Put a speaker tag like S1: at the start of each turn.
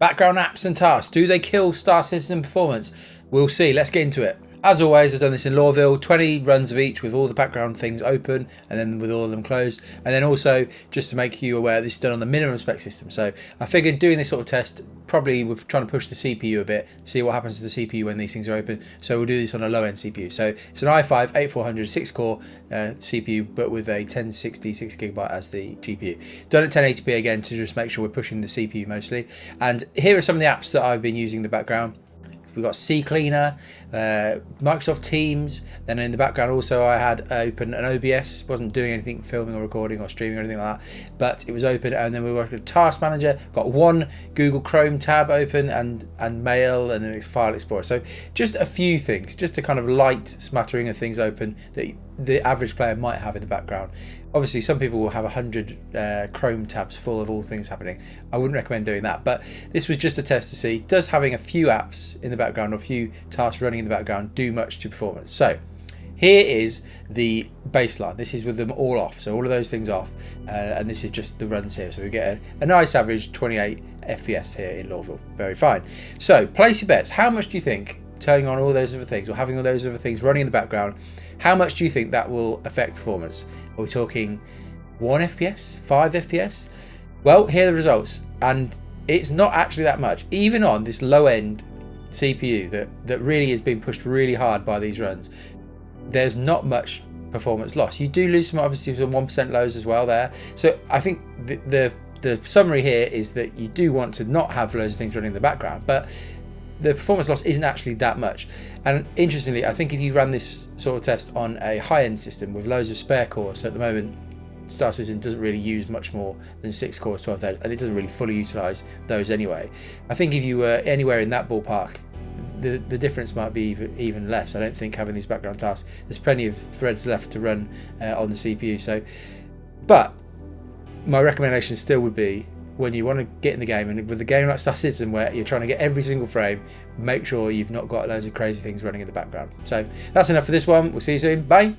S1: Background apps and tasks, do they kill Star Citizen performance? We'll see. Let's get into it. As always, I've done this in Lawville, 20 runs of each with all the background things open and then with all of them closed. And then also, just to make you aware, this is done on the minimum spec system. So I figured doing this sort of test, probably we're trying to push the CPU a bit, see what happens to the CPU when these things are open. So we'll do this on a low-end CPU. So it's an i5-8400 6-core CPU, but with a 1060 6GB as the GPU. Done at 1080p again to just make sure we're pushing the CPU mostly. And here are some of the apps that I've been using in the background. We've got CCleaner, Microsoft Teams, then in the background also I had open an OBS, wasn't doing anything, filming or recording or streaming or anything like that, but it was open. And then we worked with Task Manager, got one Google Chrome tab open and Mail, and then it's File Explorer. So just a few things, just a kind of light smattering of things open that the average player might have in the background. Obviously, some people will have 100 Chrome tabs full of all things happening. I wouldn't recommend doing that, but this was just a test to see, does having a few apps in the background or a few tasks running in the background do much to performance? So here is the baseline. This is with them all off, so all of those things off, and this is just the runs here. So we get a nice average 28 FPS here in Lawville. Very fine. So place your bets. How much do you think turning on all those other things or having all those other things running in the background, how much do you think that will affect performance? Are we talking 1 FPS, 5 FPS? Well, here are the results, and it's not actually that much. Even on this low-end CPU that really is being pushed really hard by these runs, there's not much performance loss. You do lose some, obviously, some 1% lows as well there. So I think the summary here is that you do want to not have loads of things running in the background, but the performance loss isn't actually that much. And interestingly, I think if you run this sort of test on a high-end system with loads of spare cores, so at the moment Star Citizen doesn't really use much more than 6 cores, 12,000, and it doesn't really fully utilize those anyway. I think if you were anywhere in that ballpark, the difference might be even less. I don't think having these background tasks, there's plenty of threads left to run on the CPU. So, but my recommendation still would be, when you want to get in the game, and with a game like Star Citizen where you're trying to get every single frame, make sure you've not got loads of crazy things running in the background. So that's enough for this one. We'll see you soon. Bye.